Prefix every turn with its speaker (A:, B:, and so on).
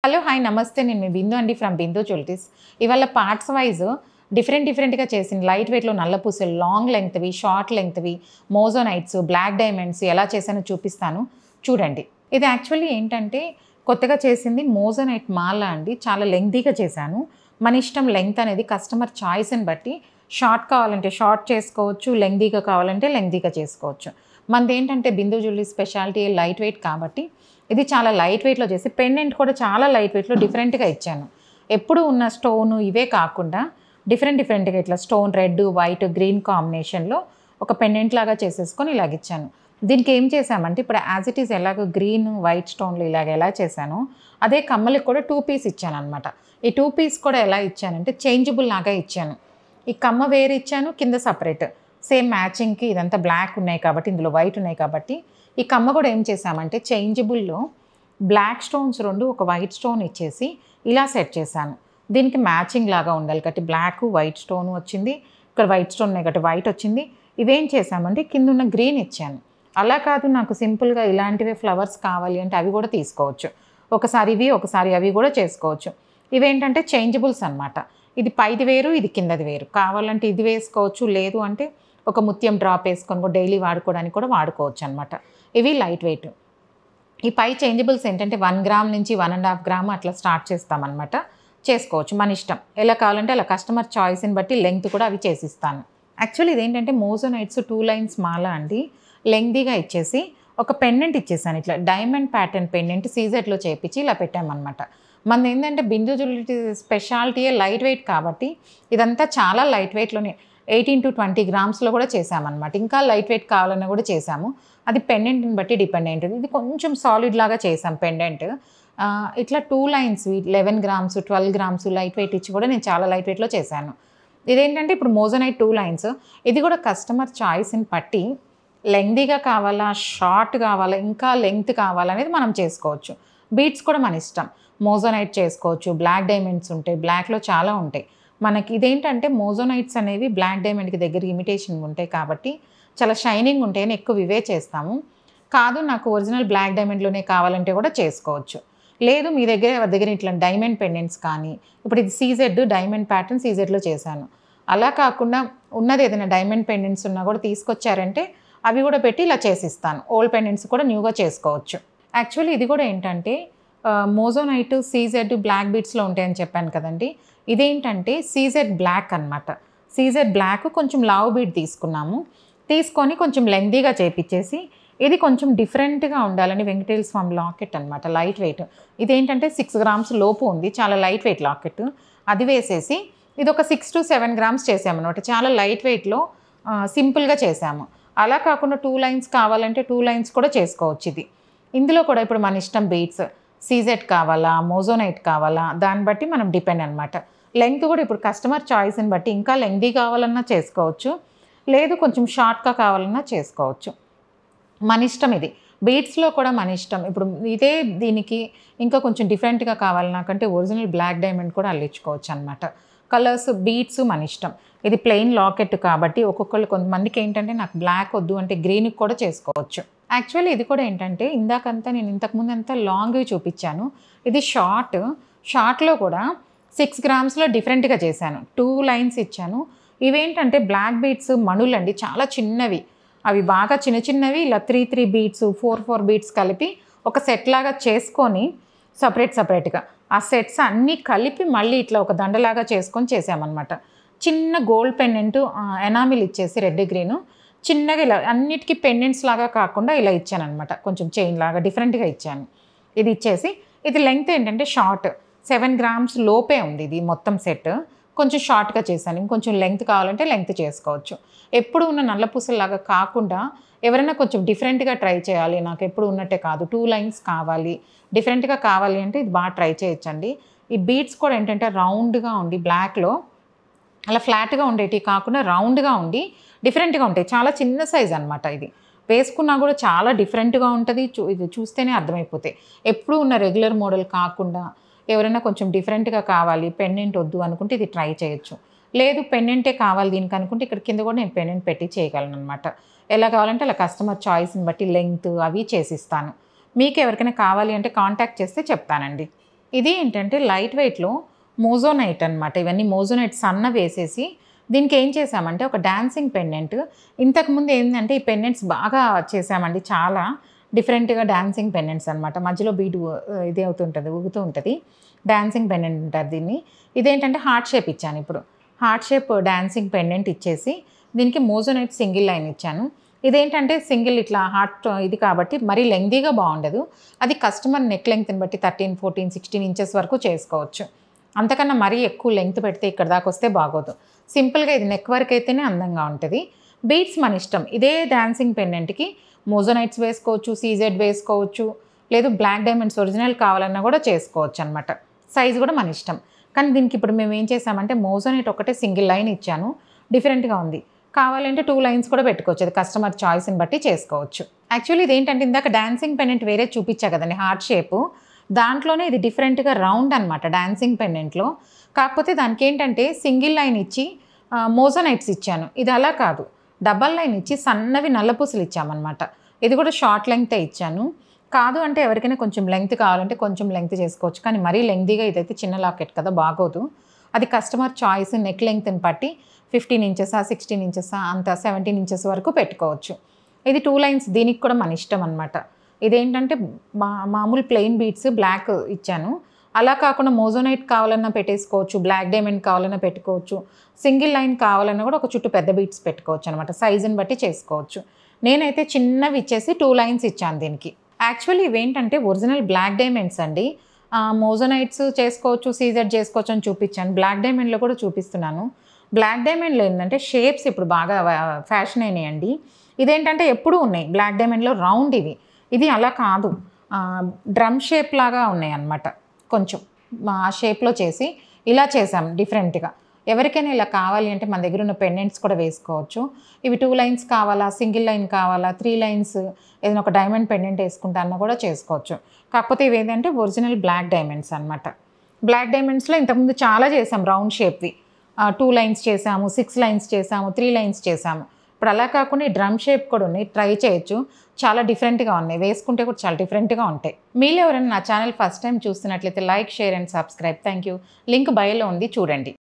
A: Hello hi నమస్తే నేను మీ బిందు అండి ఫ్రమ్ బిందు జ్యువెలరీస్. ఇవాళ పార్ట్స్ వైజ్ డిఫరెంట్గా చేసిన లైట్ వెయిట్లో నల్ల పూసలు, లాంగ్ లెంగ్త్వి, షార్ట్ లెంగ్త్వి, మోజోనైట్స్, బ్లాక్ డైమండ్స్ ఎలా చేశానో చూపిస్తాను చూడండి. ఇది యాక్చువల్లీ ఏంటంటే కొత్తగా చేసింది మోజోనైట్ మాల అండి. చాలా లెంగ్తీగా చేశాను. మన ఇష్టం లెంగ్త్ అనేది కస్టమర్ చాయిస్ని బట్టి షార్ట్ కావాలంటే షార్ట్ చేసుకోవచ్చు, లెంగ్తీగా కావాలంటే లెంగ్తీగా చేసుకోవచ్చు. మనది ఏంటంటే బిందు జ్యువెలరీ స్పెషాలిటీ లైట్ వెయిట్ కాబట్టి ఇది చాలా లైట్ వెయిట్లో చేసి పెండెంట్ కూడా చాలా లైట్ వెయిట్లో డిఫరెంట్గా ఇచ్చాను. ఎప్పుడు ఉన్న స్టోను ఇవే కాకుండా డిఫరెంట్గా ఇట్లా స్టోన్ రెడ్, వైట్, గ్రీన్ కాంబినేషన్లో ఒక పెండెంట్ లాగా చేసేసుకొని ఇలాగ ఇచ్చాను. దీనికి ఏం చేశామంటే ఇప్పుడు యాజ్ ఇట్ ఈస్ ఎలాగో గ్రీన్ వైట్ స్టోన్లు ఇలాగ ఎలా చేశానో అదే కమ్మలకి కూడా 2 పీస్ ఇచ్చాను అనమాట. ఈ 2 పీస్ కూడా ఎలా ఇచ్చానంటే చేంజబుల్ లాగా ఇచ్చాను. ఈ కమ్మ వేరే ఇచ్చాను, కింద సపరేట్ సేమ్ మ్యాచింగ్కి. ఇదంతా బ్లాక్ ఉన్నాయి కాబట్టి ఇందులో వైట్ ఉన్నాయి కాబట్టి ఈ కమ్మ కూడా ఏం చేశామంటే చేంజబుల్లో బ్లాక్ స్టోన్స్ 2 ఒక వైట్ స్టోన్ ఇచ్చేసి ఇలా సెట్ చేశాను. దీనికి మ్యాచింగ్ లాగా ఉండాలి కాబట్టి బ్లాక్ వైట్ స్టోన్ వచ్చింది, ఇక్కడ వైట్ స్టోన్ ఉన్నాయి కాబట్టి వైట్ వచ్చింది. ఇవేం చేశామంటే కింద ఉన్న గ్రీన్ ఇచ్చాను. అలా కాదు నాకు సింపుల్గా ఇలాంటివే ఫ్లవర్స్ కావాలి అంటే అవి కూడా తీసుకోవచ్చు. ఒకసారి ఇవి ఒకసారి అవి కూడా చేసుకోవచ్చు. ఇవేంటంటే చేంజబుల్స్ అనమాట. ఇది పైది వేరు, ఇది కిందది వేరు. కావాలంటే ఇది వేసుకోవచ్చు, లేదు అంటే ఒక ముత్యం డ్రాప్ వేసుకొని కూడా డైలీ వాడుకోవడానికి కూడా వాడుకోవచ్చు అనమాట. ఇవి లైట్ వెయిట్. ఈ పై చేంజబుల్స్ ఏంటంటే 1 గ్రామ్ నుంచి 1.5 గ్రామ్ అట్లా స్టార్ట్ చేస్తామన్నమాట. చేసుకోవచ్చు మన ఇష్టం, ఎలా కావాలంటే అలా కస్టమర్ చాయిస్ని బట్టి లెంగ్త్ కూడా అవి చేసిస్తాను. యాక్చువల్లీ ఇదేంటంటే మోజోనైట్స్ 2 లైన్స్ మాల అండి. లెంగ్తీగా ఇచ్చేసి ఒక పెండెంట్ ఇచ్చేసాను. ఇట్లా డైమండ్ ప్యాటర్న్ పెండెంట్ సీజెడ్లో చేపించి ఇలా పెట్టామన్నమాట. మనది ఏంటంటే బిందు జ్యువెలరీ స్పెషాలిటీయే లైట్ వెయిట్ కాబట్టి ఇదంతా చాలా లైట్ వెయిట్లోనే 18 to 20 గ్రామ్స్లో కూడా చేసామన్నమాట. ఇంకా లైట్ వెయిట్ కావాలన్నా కూడా చేసాము. అది పెండెంట్ని బట్టి డిపెండ్ అయింటుంది. ఇది కొంచెం సాలిడ్ లాగా చేసాం పెండెంట్. ఇట్లా 2 lines 11 grams 12 grams light weight ఇచ్చి కూడా నేను చాలా లైట్ వెయిట్లో చేశాను. ఇదేంటంటే ఇప్పుడు మోజోనైట్ 2 లైన్స్. ఇది కూడా కస్టమర్ చాయిస్ని బట్టి లెంగ్తీగా కావాలా, షార్ట్ కావాలా, ఇంకా లెంగ్త్ కావాలా అనేది మనం చేసుకోవచ్చు. బీట్స్ కూడా మన ఇష్టం. మోజోనైట్ చేసుకోవచ్చు, బ్లాక్ డైమండ్స్ ఉంటాయి, బ్లాక్లో చాలా ఉంటాయి. మనకి ఇదేంటంటే మోజోనైట్స్ అనేవి బ్లాక్ డైమండ్కి దగ్గర ఇమిటేషన్ ఉంటాయి కాబట్టి చాలా షైనింగ్ ఉంటాయని ఎక్కువ ఇవే చేస్తాము. కాదు నాకు ఒరిజినల్ బ్లాక్ డైమండ్లోనే కావాలంటే కూడా చేసుకోవచ్చు. లేదు మీ దగ్గర ఇట్లా డైమండ్ పెండెంట్స్ కానీ, ఇప్పుడు ఇది సీజెడ్ డైమండ్ ప్యాటర్న్ సీజెడ్లో చేశాను. అలా కాకుండా ఉన్నది ఏదైనా డైమండ్ పెండెంట్స్ ఉన్నా కూడా తీసుకొచ్చారంటే అవి కూడా పెట్టి ఇలా చేసిస్తాను. ఓల్డ్ పెండెంట్స్ కూడా న్యూగా చేసుకోవచ్చు. యాక్చువల్లీ ఇది కూడా ఏంటంటే మోజోనైట్ సీజెడ్ బ్లాక్ బీట్స్లో ఉంటాయని చెప్పాను కదండి. ఇదేంటంటే సీజెడ్ బ్లాక్ అనమాట. సీజెడ్ బ్లాక్ కొంచెం లావ్ బీట్ తీసుకొని కొంచెం లెంగ్తీగా చేపించేసి ఇది కొంచెం డిఫరెంట్గా ఉండాలని వెంకటేశ్వర స్వామి లాకెట్ అనమాట. Light weight. ఇదేంటంటే 6 గ్రామ్స్ లోపు ఉంది, చాలా లైట్ వెయిట్ లాకెట్. అది వేసేసి ఇది ఒక 6 to 7 గ్రామ్స్ చేసామన్నమాట. చాలా లైట్ వెయిట్లో సింపుల్గా చేసాము. అలా కాకుండా 2 లైన్స్ కావాలంటే 2 లైన్స్ కూడా చేసుకోవచ్చు. ఇది ఇందులో కూడా ఇప్పుడు మన ఇష్టం బీట్స్ సీజెడ్ కావాలా, మోజోనైట్ కావాలా, దాన్ని బట్టి మనం డిపెండ్ అనమాట. లెంగ్త్ కూడా ఇప్పుడు కస్టమర్ చాయిస్ని బట్టి ఇంకా లెంగ్తీ కావాలన్నా చేసుకోవచ్చు, లేదు కొంచెం షార్ట్గా కావాలన్నా చేసుకోవచ్చు. మన ఇష్టం. ఇది బీట్స్లో కూడా మన ఇష్టం. ఇప్పుడు ఇదే దీనికి ఇంకా కొంచెం డిఫరెంట్గా కావాలి నాకంటే ఒరిజినల్ బ్లాక్ డైమండ్ కూడా అల్లించుకోవచ్చు అనమాట. కలర్స్ బీట్స్ మన ఇష్టం. ఇది ప్లెయిన్ లాకెట్ కాబట్టి కొంతమందికి ఏంటంటే నాకు బ్లాక్ వద్దు అంటే గ్రీన్కి కూడా చేసుకోవచ్చు. యాక్చువల్లీ ఇది కూడా ఏంటంటే ఇందాకంతా నేను ఇంతకుముందు అంతా లాంగ్వి చూపించాను. ఇది షార్ట్లో కూడా 6 గ్రామ్స్లో డిఫరెంట్గా చేశాను. 2 లైన్స్ ఇచ్చాను. ఇవేంటంటే బ్లాక్ బీట్స్ మణులండి, చాలా చిన్నవి. అవి బాగా చిన్నవి ఇలా 3 బీట్స్ 4 బీట్స్ కలిపి ఒక సెట్ లాగా చేసుకొని సపరేట్గా ఆ సెట్స్ అన్నీ కలిపి మళ్ళీ ఇట్లా ఒక దండలాగా చేసుకొని చేసామన్నమాట. చిన్న గోల్డ్ పెండెంట్ ఎనామిల్ ఇచ్చేసి రెడ్ గ్రీను చిన్నగా ఇలా అన్నిటికీ పెండెంట్స్ లాగా కాకుండా ఇలా ఇచ్చాను అనమాట. కొంచెం చైన్ లాగా డిఫరెంట్గా ఇచ్చాను. ఇది ఇచ్చేసి ఇది లెంగ్త్ ఏంటంటే షార్ట్ 7 గ్రామ్స్ లోపే ఉంది. ఇది మొత్తం సెట్ కొంచెం షార్ట్గా చేశాను. ఇంకొంచెం లెంగ్త్ కావాలంటే లెంగ్త్ చేసుకోవచ్చు. ఎప్పుడు ఉన్న నల్ల పూసలాగా కాకుండా ఎవరైనా కొంచెం డిఫరెంట్గా ట్రై చేయాలి, నాకు ఎప్పుడు ఉన్నట్టే కాదు 2 లైన్స్ కావాలి, డిఫరెంట్గా కావాలి అంటే ఇది బాగా ట్రై చేయొచ్చండి. ఈ బీట్స్ కూడా ఏంటంటే రౌండ్గా ఉండి బ్లాక్లో అలా ఫ్లాట్గా ఉండేటివి కాకుండా రౌండ్గా ఉండి డిఫరెంట్గా ఉంటాయి. చాలా చిన్న సైజ్ అనమాట. ఇది వేసుకున్నా కూడా చాలా డిఫరెంట్గా ఉంటుంది. ఇది చూస్తేనే అర్థమైపోతాయి. ఎప్పుడు ఉన్న రెగ్యులర్ మోడల్ కాకుండా ఎవరైనా కొంచెం డిఫరెంట్గా కావాలి, పెండెంట్ వద్దు అనుకుంటే ఇది ట్రై చేయొచ్చు. లేదు పెండెంటే కావాలి దీనికి అనుకుంటే ఇక్కడ కింద కూడా నేను పెండెంట్ పెట్టి చేయగలను అనమాట. ఎలా కావాలంటే అలా కస్టమర్ చాయిస్ని బట్టి లెంగ్త్ అవి చేసిస్తాను. మీకు ఎవరికైనా కావాలి అంటే కాంటాక్ట్ చేస్తే చెప్తానండి. ఇది ఏంటంటే లైట్ వెయిట్‌లో మోజోనైట్ అనమాట. ఇవన్నీ మోజోనైట్ సన్న వేసేసి దీనికి ఏం చేశామంటే ఒక డాన్సింగ్ పెండెంట్. ఇంతకుముందు ఏందంటే ఈ పెండెంట్స్ బాగా చేశామండి. చాలా డిఫరెంట్‌గా డాన్సింగ్ పెండెంట్స్ అనమాట. మధ్యలో బీట్ ఇది అవుతుంటది, ఊగుతూ ఉంటది. డాన్సింగ్ పెండెంట్ అంటారు దీన్ని. ఇదేంటంటే హార్ట్ షేప్ ఇచ్చాను ఇప్పుడు. హార్ట్ షేప్ డాన్సింగ్ పెండెంట్ ఇచ్చేసి దీనికి మోజోనైట్ సింగిల్ లైన్ ఇచ్చాను. ఇదేంటంటే సింగిల్ ఇట్లా హార్ట్ ఇది కాబట్టి మరీ లెంగ్తీగా బాగుండదు. అది కస్టమర్ నెక్ లెంగ్త్‌ని బట్టి 13, 14, 16 ఇంచెస్ వరకు చేసుకోవచ్చు. అంతకన్నా మరీ ఎక్కువ లెంగ్త్ పెడితే ఇక్కడ దాకా వస్తే బాగోదు. సింపుల్‌గా ఇది నెక్ వరకు అయితేనే అందంగా ఉంటది. బీడ్స్ మన ఇష్టం. ఇదే డాన్సింగ్ పెండెంట్‌కి మోజోనైట్స్ వేసుకోవచ్చు, సీజెడ్ వేసుకోవచ్చు, లేదు బ్లాక్ డైమండ్స్ ఒరిజినల్ కావాలన్నా కూడా చేసుకోవచ్చు అనమాట. సైజ్ కూడా మన ఇష్టం. కానీ దీనికి ఇప్పుడు మేము ఏం చేసామంటే మోజోనైట్ ఒకటే సింగిల్ లైన్ ఇచ్చాను. డిఫరెంట్‌గా ఉంది. కావాలంటే 2 లైన్స్ కూడా పెట్టుకోవచ్చు. అది కస్టమర్ చాయిస్‌ని బట్టి చేసుకోవచ్చు. యాక్చువల్లీ ఇదేంటంటే ఇందాక డాన్సింగ్ పెండెంట్ వేరే చూపించా కదండీ హార్ట్ షేపు. దాంట్లోనే ఇది డిఫరెంట్‌గా రౌండ్ అనమాట డాన్సింగ్ పెండెంట్‌లో. కాకపోతే దానికి ఏంటంటే సింగిల్ లైన్ ఇచ్చి మోజోనైట్స్ ఇచ్చాను. ఇది అలా కాదు. డబల్ లైన్ ఇచ్చి సన్నవి నల్లపూసలు ఇచ్చామన్నమాట. ఇది కూడా షార్ట్ లెంగ్తే ఇచ్చాను. కాదు అంటే ఎవరికైనా కొంచెం లెంగ్త్ కావాలంటే కొంచెం లెంగ్త్ చేసుకోవచ్చు. కానీ మరీ లెంగ్తీగా ఇదైతే చిన్న లాకెట్ కదా బాగోదు. అది కస్టమర్ చాయిస్ నెక్ లెంగ్త్‌ని బట్టి 15 ఇంచెసా, 16 ఇంచెసా అంత 17 ఇంచెస్ వరకు పెట్టుకోవచ్చు. ఇది 2 లైన్స్ దీనికి కూడా మన ఇష్టం అనమాట. ఇదేంటంటే మామూలు ప్లెయిన్ బీడ్స్ బ్లాక్ ఇచ్చాను. అలా కాకుండా మోజోనైట్ కావాలన్నా పెట్టేసుకోవచ్చు, బ్లాక్ డైమండ్ కావాలన్నా పెట్టుకోవచ్చు, సింగిల్ లైన్ కావాలన్నా కూడా ఒక చుట్టూ పెద్ద బీడ్స్ పెట్టుకోవచ్చు అనమాట. సైజుని బట్టి చేసుకోవచ్చు. నేనైతే చిన్నవి ఇచ్చేసి 2 లైన్స్ ఇచ్చాను దీనికి. యాక్చువల్లీ ఇవేంటంటే ఒరిజినల్ బ్లాక్ డైమండ్స్ అండి. మోజోనైట్స్ చేసుకోవచ్చు, సీజెడ్ చేసుకోవచ్చు అని చూపించాను. బ్లాక్ డైమండ్లో కూడా చూపిస్తున్నాను. బ్లాక్ డైమండ్లో ఏంటంటే షేప్స్ ఇప్పుడు బాగా ఫ్యాషన్ అయినాయండి. ఇదేంటంటే ఎప్పుడూ ఉన్నాయి బ్లాక్ డైమండ్లో రౌండ్ ఇవి. ఇది అలా కాదు, డ్రమ్ షేప్ లాగా ఉన్నాయి అన్నమాట. కొంచెం ఆ షేప్లో చేసి ఇలా చేసాం డిఫరెంట్గా. ఎవరికైనా ఇలా కావాలి అంటే మన దగ్గర ఉన్న పెండెంట్స్ కూడా వేసుకోవచ్చు. ఇవి 2 లైన్స్ కావాలా, సింగిల్ లైన్ కావాలా, 3 లైన్స్ ఏదైనా ఒక డైమండ్ పెండెంట్ వేసుకుంటా అన్న కూడా చేసుకోవచ్చు. కాకపోతే ఇవి ఏంటంటే ఒరిజినల్ బ్లాక్ డైమండ్స్ అనమాట. బ్లాక్ డైమండ్స్లో ఇంతకుముందు చాలా చేసాం రౌండ్ షేప్వి. 2 లైన్స్ చేసాము, 6 లైన్స్ చేసాము, 3 లైన్స్ చేసాము. ఇప్పుడు అలా కాకుండా ఈ డ్రమ్ షేప్ కూడా ఉన్నాయి, ట్రై చేయొచ్చు. చాలా డిఫరెంట్‌గా ఉన్నాయి. వేసుకుంటే కూడా చాలా డిఫరెంట్‌గా ఉంటాయి. మీలో ఎవరైనా నా ఛానల్ ఫస్ట్ టైం చూస్తున్నట్లయితే like, share and subscribe. Thank you. Link బయోలో ఉంది చూడండి.